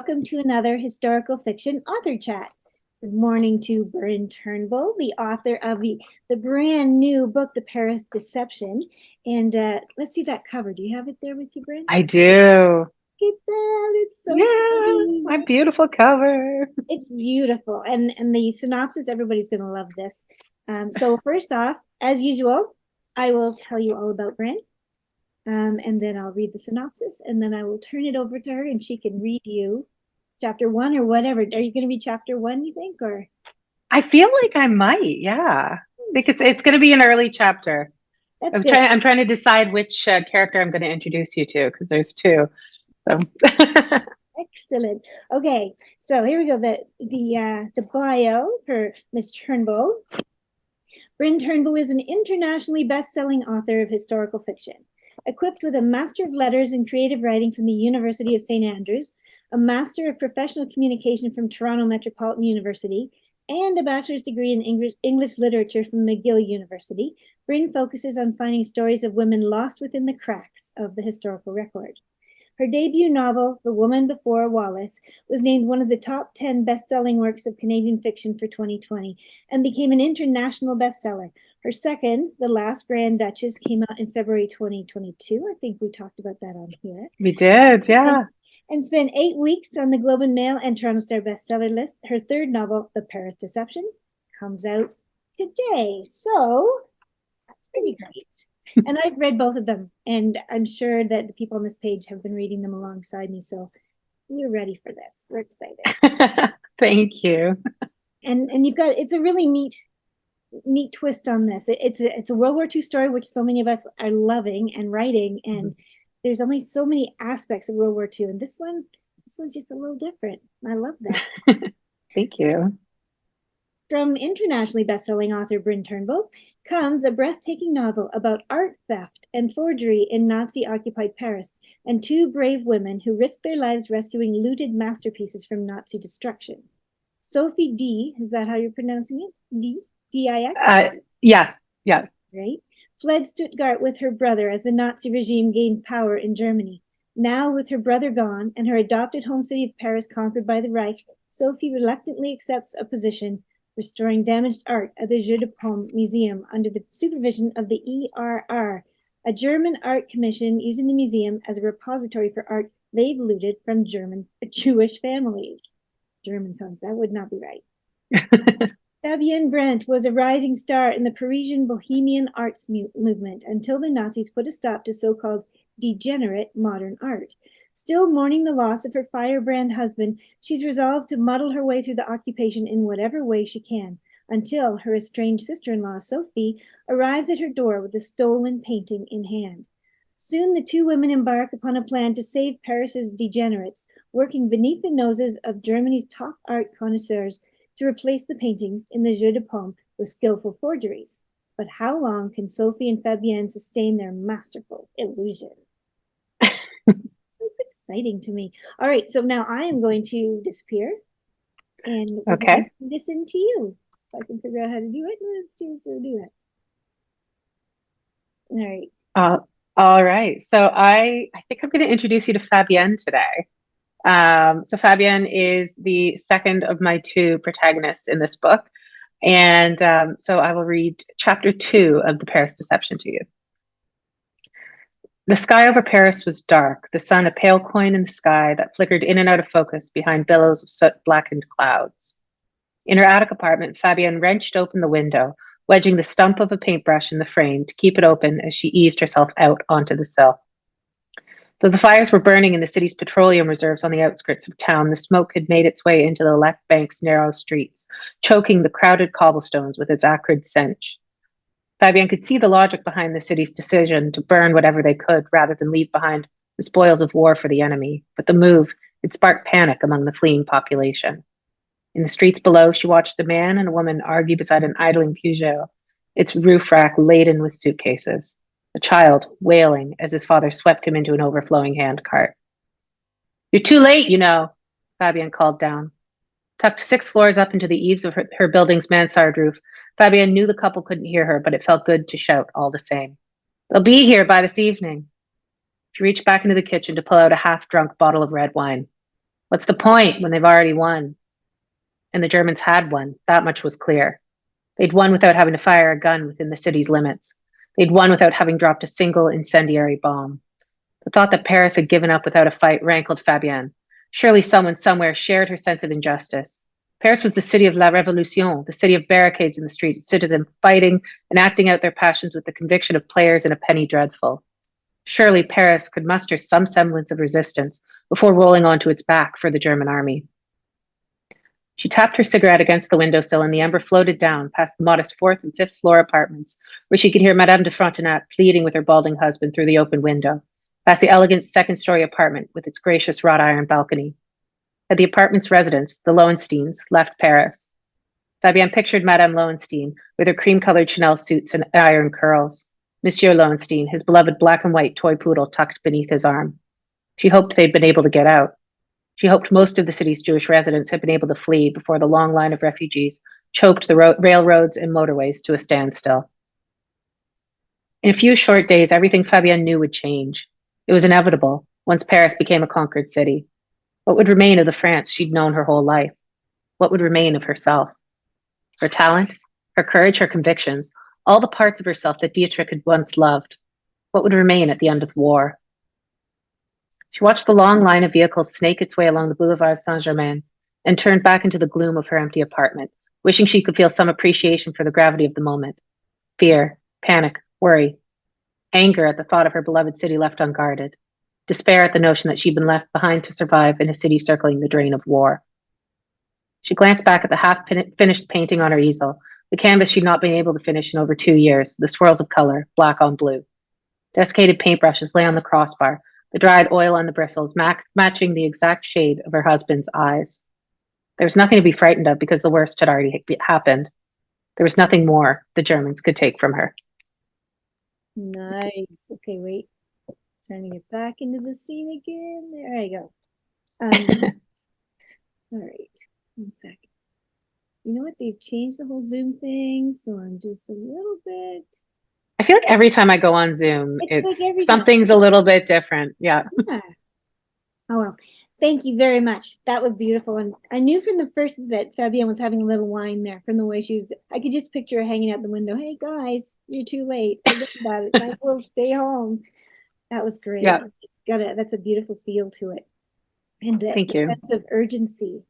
welcome to another historical fiction author chat. Good morning to Bryn Turnbull, the author of the brand new book, The Paris Deception. And let's see that cover. Do you have it there with you, Bryn? I do. Look at that. It's so Yeah, pretty. my beautiful cover. It's beautiful. And the synopsis, everybody's going to love this. So first off, as usual, I will tell you all about Bryn. And then I'll read the synopsis, and then I will turn it over to her, and she can read you chapter one or whatever. Are you going to be chapter one, you think, or? I feel like I might, yeah. I think it's going to be an early chapter. That's I'm good. trying to decide which character I'm going to introduce you to because there's two. So Excellent. Okay, so here we go. The bio for Miss Turnbull. Bryn Turnbull is an internationally best-selling author of historical fiction. Equipped with a Master of Letters in Creative Writing from the University of St. Andrews, a Master of Professional Communication from Toronto Metropolitan University, and a bachelor's degree in English literature from McGill University, Bryn focuses on finding stories of women lost within the cracks of the historical record. Her debut novel, The Woman Before Wallace, was named one of the top 10 best-selling works of Canadian fiction for 2020 and became an international bestseller. Her second, The Last Grand Duchess, came out in February 2022. I think we talked about that on here. we did, yeah. And spent 8 weeks on the Globe and Mail and Toronto Star bestseller list. Her third novel, The Paris Deception, comes out today. So that's pretty great. And I've read both of them, and I'm sure that the people on this page have been reading them alongside me. So we're ready for this. We're excited. Thank you. And you've got, it's a really neat twist on this. It's a World War II story, which so many of us are loving and writing, and there's only so many aspects of World War II, and this one's just a little different. I love that. Thank you. From internationally best-selling author Bryn Turnbull comes a breathtaking novel about art theft and forgery in Nazi-occupied Paris, and two brave women who risk their lives rescuing looted masterpieces from Nazi destruction. Sophie D, is that how you're pronouncing it? D? D-I-X? Yeah. Right? Fled Stuttgart with her brother as the Nazi regime gained power in Germany. Now, with her brother gone and her adopted home city of Paris conquered by the Reich, Sophie reluctantly accepts a position restoring damaged art at the Jeu de Paume Museum under the supervision of the ERR, a German art commission using the museum as a repository for art they've looted from Jewish families. German tongues, that would not be right. Fabienne Brandt was a rising star in the Parisian bohemian arts movement until the Nazis put a stop to so-called degenerate modern art. Still mourning the loss of her firebrand husband, she's resolved to muddle her way through the occupation in whatever way she can, until her estranged sister-in-law, Sophie, arrives at her door with a stolen painting in hand. Soon the two women embark upon a plan to save Paris's degenerates, working beneath the noses of Germany's top art connoisseurs to replace the paintings in the Jeu de Paume with skillful forgeries. But how long can Sophie and Fabienne sustain their masterful illusion? It's exciting to me. All right, so now I am going to disappear and Okay. listen to you. If I can figure out how to do it, let's do it. All right. All right. So I think I'm going to introduce you to Fabienne today. So Fabienne is the second of my two protagonists in this book. And so I will read chapter 2 of The Paris Deception to you. The sky over Paris was dark, the sun a pale coin in the sky that flickered in and out of focus behind billows of soot-blackened clouds. In her attic apartment, Fabienne wrenched open the window, wedging the stump of a paintbrush in the frame to keep it open as she eased herself out onto the sill. Though the fires were burning in the city's petroleum reserves on the outskirts of town, the smoke had made its way into the left bank's narrow streets, choking the crowded cobblestones with its acrid stench. Fabienne could see the logic behind the city's decision to burn whatever they could rather than leave behind the spoils of war for the enemy, but the move had sparked panic among the fleeing population. In the streets below, she watched a man and a woman argue beside an idling Peugeot, its roof rack laden with suitcases. A child wailing as his father swept him into an overflowing handcart. "You're too late, you know," Fabienne called down. Tucked 6 floors up into the eaves of her building's mansard roof, Fabienne knew the couple couldn't hear her, but it felt good to shout all the same. "They'll be here by this evening." She reached back into the kitchen to pull out a half-drunk bottle of red wine. What's the point when they've already won? And the Germans had won. That much was clear. They'd won without having to fire a gun within the city's limits. They'd won without having dropped a single incendiary bomb. The thought that Paris had given up without a fight rankled Fabienne. Surely someone somewhere shared her sense of injustice. Paris was the city of La Révolution, the city of barricades in the street, citizens fighting and acting out their passions with the conviction of players in a penny dreadful. Surely Paris could muster some semblance of resistance before rolling onto its back for the German army. She tapped her cigarette against the windowsill, and the ember floated down past the modest 4th and 5th floor apartments, where she could hear Madame de Frontenac pleading with her balding husband through the open window, past the elegant second-story apartment with its gracious wrought iron balcony. Had the apartment's residents, the Lowensteins, left Paris? Fabienne pictured Madame Lowenstein with her cream-colored Chanel suits and iron curls. Monsieur Lowenstein, his beloved black and white toy poodle tucked beneath his arm. She hoped they'd been able to get out. She hoped most of the city's Jewish residents had been able to flee before the long line of refugees choked the railroads and motorways to a standstill. In a few short days, everything Fabienne knew would change. It was inevitable once Paris became a conquered city. What would remain of the France she'd known her whole life? What would remain of herself? Her talent, her courage, her convictions, all the parts of herself that Dietrich had once loved. What would remain at the end of the war? She watched the long line of vehicles snake its way along the Boulevard Saint-Germain and turned back into the gloom of her empty apartment, wishing she could feel some appreciation for the gravity of the moment. Fear, panic, worry, anger at the thought of her beloved city left unguarded, despair at the notion that she'd been left behind to survive in a city circling the drain of war. She glanced back at the half-finished painting on her easel, the canvas she'd not been able to finish in over 2 years, the swirls of color, black on blue. Desiccated paintbrushes lay on the crossbar, the dried oil on the bristles, matching the exact shade of her husband's eyes. There was nothing to be frightened of because the worst had already happened. There was nothing more the Germans could take from her. Nice. Okay, wait. Trying to get back into the scene again. There I go. All right. 1 second. You know what? They've changed the whole Zoom thing, so I'm just a little bit. I feel like every time I go on Zoom, it's like something's a little bit different. Yeah. Oh, well. Thank you very much. That was beautiful. And I knew from the first that Fabienne was having a little wine there from the way she was. I could just picture her hanging out the window. Hey, guys, you're too late. Forget about it. I will stay home. That was great. Yeah. That's a beautiful feel to it. And Thank you. Sense of urgency.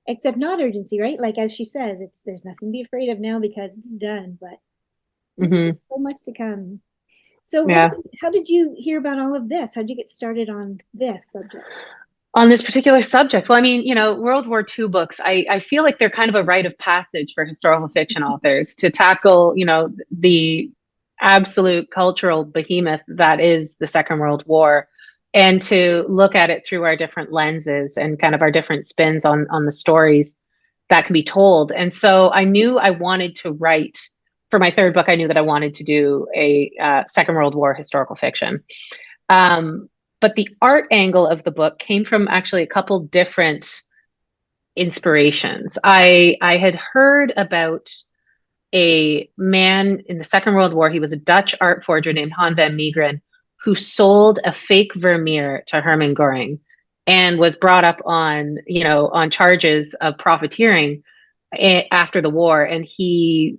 Except not urgency, right? Like as she says, there's nothing to be afraid of now because it's done. But so much to come. So how did you hear about all of this? How did you get started on this subject? On this particular subject? Well, I mean, World War II books, I feel like they're kind of a rite of passage for historical fiction authors to tackle, the absolute cultural behemoth that is the Second World War, and to look at it through our different lenses and kind of our different spins on the stories that can be told. And so I knew I wanted to write. For my third book, I knew that I wanted to do a Second World War historical fiction. But the art angle of the book came from actually a couple different inspirations. I had heard about a man in the Second World War. He was a Dutch art forger named Han van Meegeren, who sold a fake Vermeer to Hermann Goring and was brought up on charges of profiteering after the war. And he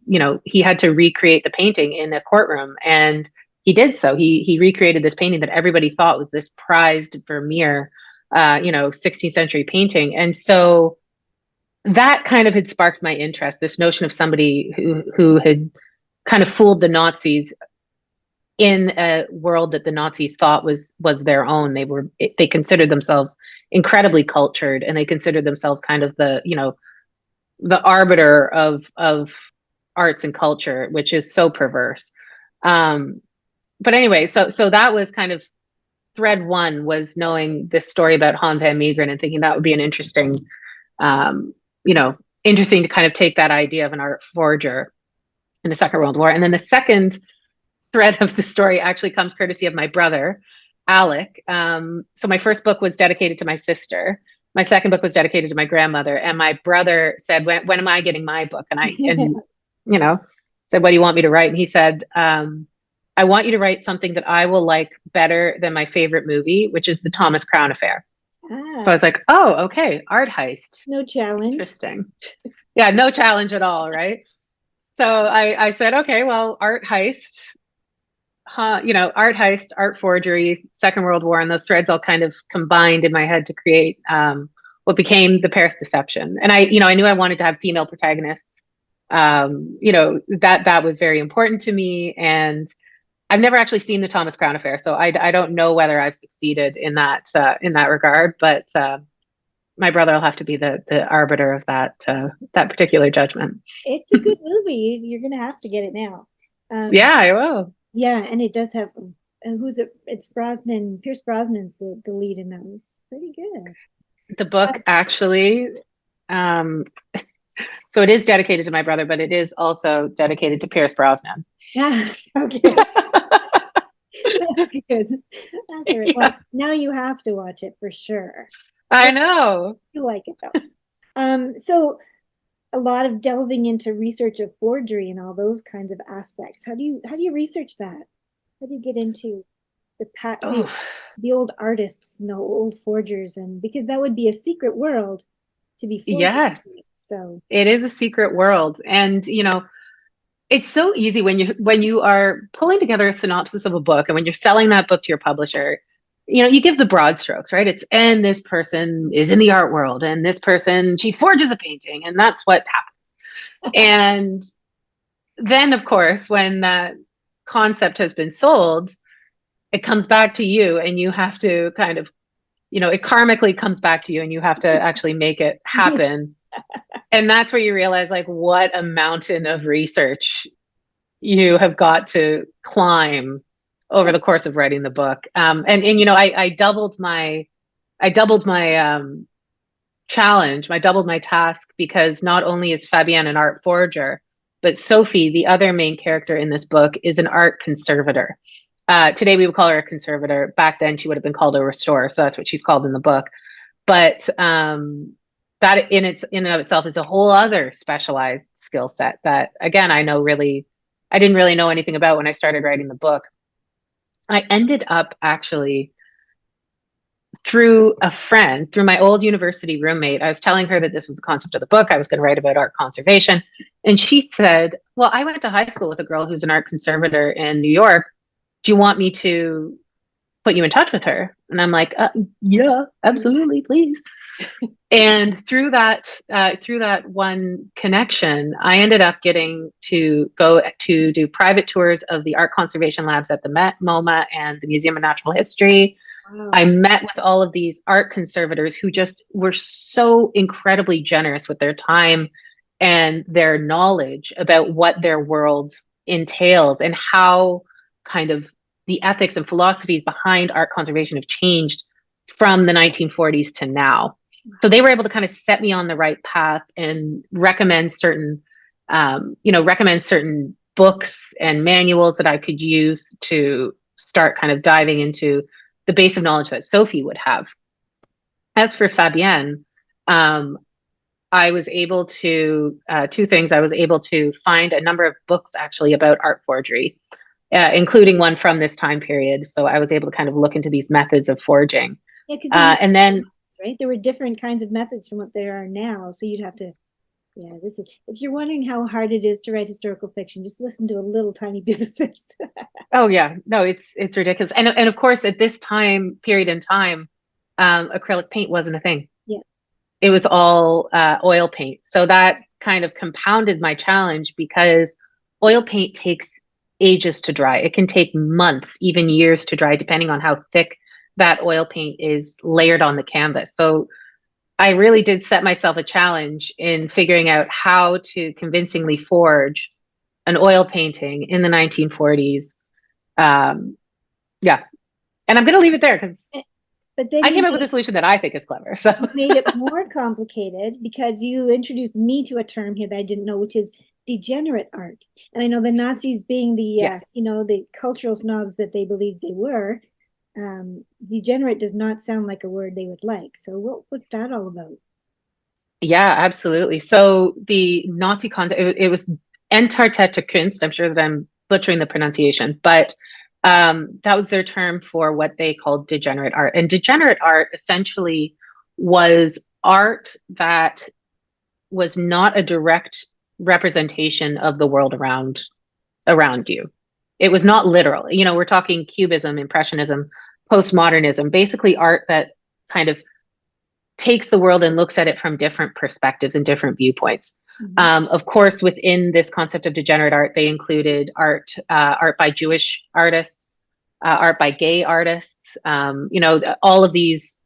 had to recreate the painting in a courtroom, and he did so. He recreated this painting that everybody thought was this prized Vermeer, 16th century painting. And so that kind of had sparked my interest, this notion of somebody who had kind of fooled the Nazis in a world that the Nazis thought was their own. They considered themselves incredibly cultured, and they considered themselves kind of the arbiter of arts and culture, which is so perverse. But anyway, so that was kind of thread one, was knowing this story about Han van Meegeren and thinking that would be an interesting to kind of take that idea of an art forger in the Second World War. And then the second thread of the story actually comes courtesy of my brother, Alec. So my first book was dedicated to my sister. My second book was dedicated to my grandmother. And my brother said, when am I getting my book? And I said, what do you want me to write? And he said, I want you to write something that I will like better than my favorite movie, which is The Thomas Crown Affair. So I was like, oh, okay, art heist. No challenge. Interesting. Yeah, no challenge at all, right? So I said, okay, well, art heist, art heist, art forgery, Second World War, and those threads all kind of combined in my head to create what became the Paris Deception. And I knew I wanted to have female protagonists. That was very important to me. And I've never actually seen the Thomas Crown Affair, so I don't know whether I've succeeded in that regard. But my brother will have to be the arbiter of that particular judgment. It's a good movie. You're gonna have to get it now. Yeah, I will. Yeah, and it does have who's it? It's Brosnan. Pierce Brosnan's the lead in that. It's pretty good. The book actually, so it is dedicated to my brother, but it is also dedicated to Pierce Brosnan. Yeah. Okay. That's good. That's all right. Yeah. Well, now you have to watch it for sure. I know. You like it though. So a lot of delving into research of forgery and all those kinds of aspects. How do you research that? How do you get into the old artists and the old forgers, and because that would be a secret world to be forged. Yes. So it is a secret world. And it's so easy when you are pulling together a synopsis of a book and when you're selling that book to your publisher, you give the broad strokes, right? And this person is in the art world, and this person, she forges a painting, and that's what happens. And then, of course, when that concept has been sold, it comes back to you, and you have to kind of, it karmically comes back to you, and you have to actually make it happen. And that's where you realize, like, what a mountain of research you have got to climb over the course of writing the book. I doubled my challenge, I doubled my task, because not only is Fabienne an art forger, but Sophie, the other main character in this book, is an art conservator. Today we would call her a conservator. Back then she would have been called a restorer, so that's what she's called in the book. But that in and of itself is a whole other specialized skill set that, again, I didn't really know anything about when I started writing the book. I ended up actually through my old university roommate. I was telling her that this was the concept of the book. I was going to write about art conservation. And she said, well, I went to high school with a girl who's an art conservator in New York. Do you want me to put you in touch with her? And I'm like, yeah, absolutely, please. And through that one connection, I ended up getting to go to do private tours of the art conservation labs at the Met, MoMA, and the Museum of Natural History. Wow. I met with all of these art conservators who just were so incredibly generous with their time and their knowledge about what their world entails and how kind of the ethics and philosophies behind art conservation have changed from the 1940s to now. So they were able to kind of set me on the right path and recommend certain books and manuals that I could use to start kind of diving into the base of knowledge that Sophie would have. As for Fabienne, I was able to, two things. I was able to find a number of books actually about art forgery, including one from this time period. So I was able to kind of look into these methods of forging. Yeah, because and then right, there were different kinds of methods from what there are now. So you'd have to, if you're wondering how hard it is to write historical fiction, just listen to a little tiny bit of this. Oh yeah, no, it's ridiculous. And of course, at this period in time, acrylic paint wasn't a thing. Yeah, it was all oil paint. So that kind of compounded my challenge, because oil paint takes ages to dry. It can take months, even years to dry, depending on how thick that oil paint is layered on the canvas. So I really did set myself a challenge in figuring out how to convincingly forge an oil painting in the 1940s. Yeah. And I'm going to leave it there, because I came up with a solution that I think is clever. So you made it more complicated, because you introduced me to a term here that I didn't know, which is degenerate art. And I know the Nazis, being the the cultural snobs that they believed they were, degenerate does not sound like a word they would like. So what's that all about? Yeah, absolutely. So the Nazi concept, it was entartete Kunst. I'm sure that I'm butchering the pronunciation, but that was their term for what they called degenerate art. And degenerate art essentially was art that was not a direct representation of the world around you. It was not literal. You know, we're talking Cubism, Impressionism, postmodernism, basically art that kind of takes the world and looks at it from different perspectives and different viewpoints. Of course, within this concept of degenerate art, they included art by Jewish artists, art by gay artists. All of these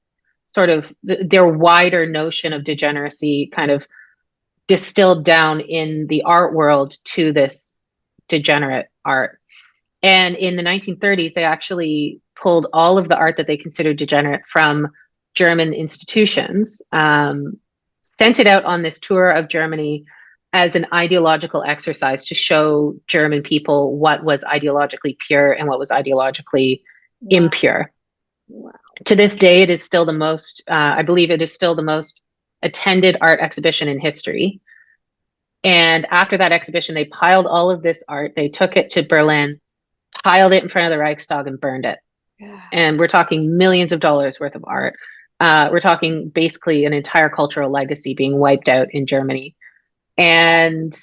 sort of their wider notion of degeneracy kind of distilled down in the art world to this degenerate art. And in the 1930s, they actually pulled all of the art that they considered degenerate from German institutions, sent it out on this tour of Germany as an ideological exercise to show German people what was ideologically pure and what was ideologically impure. Wow. To this day, it is still the most, I believe it is still the most attended art exhibition in history. And after that exhibition, they piled all of this art, they took it to Berlin, piled it in front of the Reichstag and burned it. Yeah. And we're talking millions of dollars worth of art. We're talking basically an entire cultural legacy being wiped out in Germany. And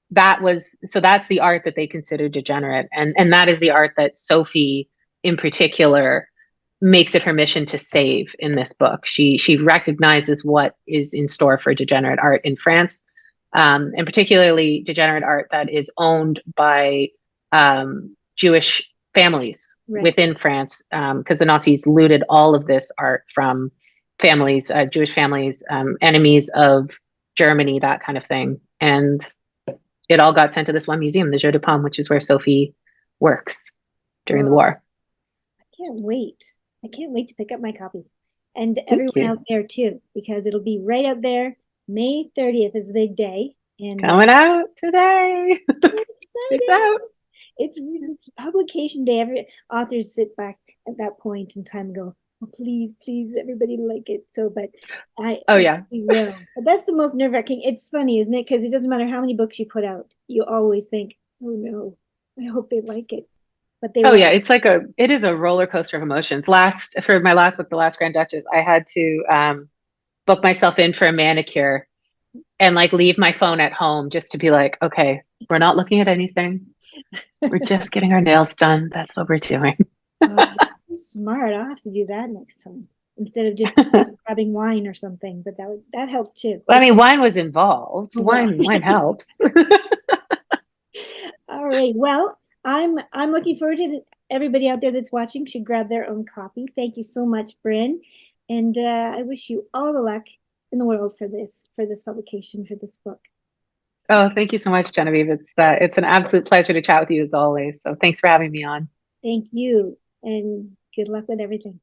that's the art that they consider degenerate. And that is the art that Sophie in particular makes it her mission to save in this book. She recognizes what is in store for degenerate art in France, and particularly degenerate art that is owned by Jewish families within France, because the Nazis looted all of this art from families, Jewish families, enemies of Germany, that kind of thing. And it all got sent to this one museum, the Jeu de Paume, which is where Sophie works during the war. I can't wait. I can't wait to pick up my copy. And everyone out there too, because it'll be right out there. May 30th is the big day. And coming out today. It's out. It's publication day. Every authors sit back at that point in time and go, oh, please, everybody like it. So, but I will. But that's the most nerve-wracking. It's funny, isn't it? Because it doesn't matter how many books you put out, you always think, oh no, I hope they like it. But they won't. Yeah, it is a roller coaster of emotions. For my last book, The Last Grand Duchess, I had to book myself in for a manicure and leave my phone at home just to be like, okay, we're not looking at anything. We're just getting our nails done. That's what we're doing. That's so smart. I'll have to do that next time instead of just grabbing wine or something. But that helps too. Well, I mean, wine was involved. Wine helps. All right. Well, I'm looking forward to it. Everybody out there that's watching should grab their own copy. Thank you so much, Bryn, and I wish you all the luck in the world for this publication, for this book. Oh, thank you so much, Genevieve. It's an absolute pleasure to chat with you as always. So thanks for having me on. Thank you, and good luck with everything.